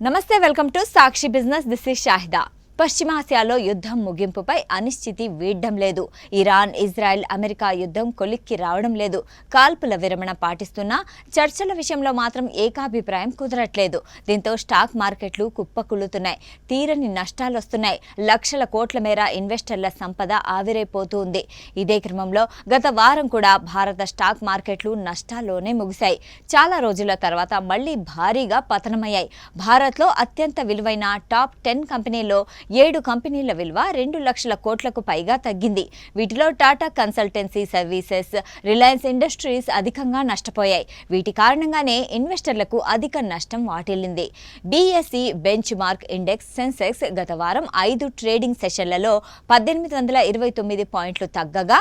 నమస్తే welcome to Sakshi business this is Shahida పశ్చిమాసియాలో యుద్ధం ముగింపుపై అనిశ్చితి వీడ్డం లేదు. ఇరాన్ ఇజ్రాయెల్ అమెరికా యుద్ధం కొలిక్కి రావడం లేదు. కాల్పుల విరమణ పాటిస్తున్నా చర్చల విషయంలో మాత్రం ఏకాభిప్రాయం కుదరట్లేదు. దీంతో స్టాక్ మార్కెట్లు కుప్పకూలుతున్నాయి. తీరని నష్టాలు వస్తున్నాయి. లక్షల కోట్ల మేర ఇన్వెస్టర్ల సంపద ఆవిరైపోతుంది. ఇదే క్రమంలో గత వారం కూడా భారత స్టాక్ మార్కెట్లు నష్టాల్లోనే ముగిశాయి. చాలా రోజుల తర్వాత మళ్లీ భారీగా పతనమయ్యాయి. భారత్లో అత్యంత విలువైన టాప్ 10 కంపెనీల్లో 7 కంపెనీల విలువ 2 లక్షల కోట్లకు పైగా తగ్గింది. వీటిలో Tata consultancy services, Reliance industries అధికంగా నష్టపోయాయి. వీటి కారణంగానే ఇన్వెస్టర్లకు అధిక నష్టం వాటిల్లింది. BSE benchmark index Sensex గత వారం 5 ట్రేడింగ్ సెషన్లలో 1829 పాయింట్లు తగ్గగా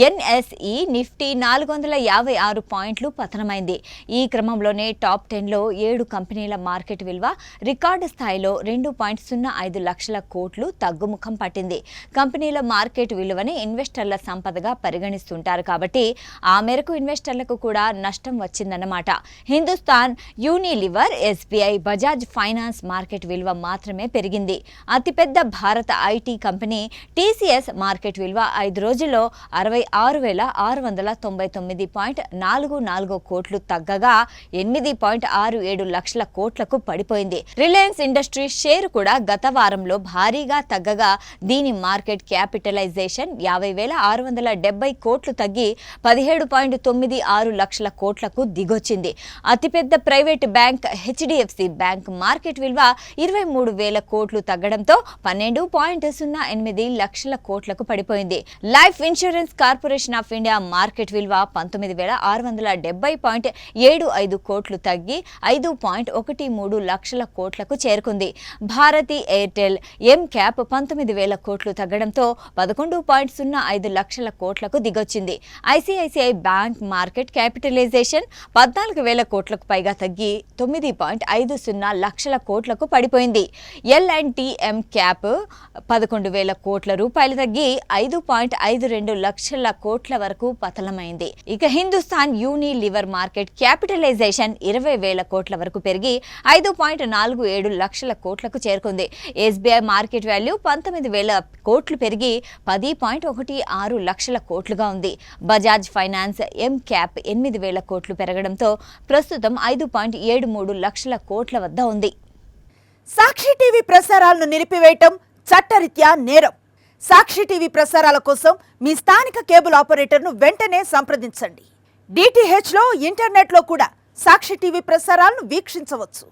ఎన్ఎస్ఈ నిఫ్టీ 456 పాయింట్లు పతనమైంది. ఈ క్రమంలోనే టాప్ 10లో 7 కంపెనీల మార్కెట్ విలువ రికార్డు స్థాయిలో 2.05 లక్షల కోట్లు తగ్గుముఖం పట్టింది. కంపెనీల మార్కెట్ విలువని ఇన్వెస్టర్ల సంపదగా పరిగణిస్తుంటారు కాబట్టి ఆ మేరకు ఇన్వెస్టర్లకు కూడా నష్టం వచ్చిందన్నమాట. Hindustan Unilever, SBI, Bajaj finance market విలువ మాత్రమే పెరిగింది. అతిపెద్ద భారత ఐటీ కంపెనీ టీసీఎస్ మార్కెట్ విలువ 5 రోజుల్లో 66,699.44 కోట్లు తగ్గగా 8.67 లక్షల కోట్లకు పడిపోయింది. రిలయన్స్ ఇండస్ట్రీస్ షేరు కూడా గత వారంలో భారీగా తగ్గగా దీని మార్కెట్ క్యాపిటలైజేషన్ 50,670 కోట్లు తగ్గి 17.96 లక్షల కోట్లకు దిగొచ్చింది. అతిపెద్ద private bank HDFC bank market విలువ 23,000 కోట్లు తగ్గడంతో 12.08 లక్షల కోట్లకు పడిపోయింది. Life insurance corporation of India market విలువ 19,670.75 కోట్లు తగ్గి 5.13 లక్షల కోట్లకు చేరుకుంది. భారతి ఎయిర్టెల్ ఎం క్యాప్ 19,000 కోట్లు తగ్గడంతో 11.05 లక్షల కోట్లకు దిగొచ్చింది. ఐసిఐసిఐ బ్యాంక్ మార్కెట్ క్యాపిటలైజేషన్ 14,000 కోట్లకు పైగా తగ్గి 9.50 లక్షల కోట్లకు పడిపోయింది. ఎల్&టి ఎం క్యాప్ 11,000 కోట్ల రూపాయలు తగ్గి 5.52 లక్షల కోట్ల వరకు పతనమైంది. ఇక హిందుస్థాన్ యూనిలివర్ మార్కెట్ క్యాపిటలైజేషన్ 20,000 కోట్ల వరకు పెరిగి 5.47 లక్షల కోట్లకు చేరుకుంది. ఎస్బీఐ మార్కెట్ వాల్యూ 19,000 కోట్లు పెరిగి 10.16 లక్షల కోట్లుగా ఉంది. బజాజ్ ఫైనాన్స్ ఎం క్యాప్ 8,000 కోట్లు పెరగడంతో ప్రస్తుతం 5.73 లక్షల కోట్ల వద్ద ఉంది. సాక్షి టీవీ ప్రసారాలను నిలిపివేయటం చట్టరీత్యా నేరం. సాక్షి టీవీ ప్రసారాల కోసం మీ స్థానిక కేబుల్ ఆపరేటర్ను వెంటనే సంప్రదించండి. డిటిహెచ్లో, ఇంటర్నెట్లో కూడా సాక్షి టీవీ ప్రసారాలను వీక్షించవచ్చు.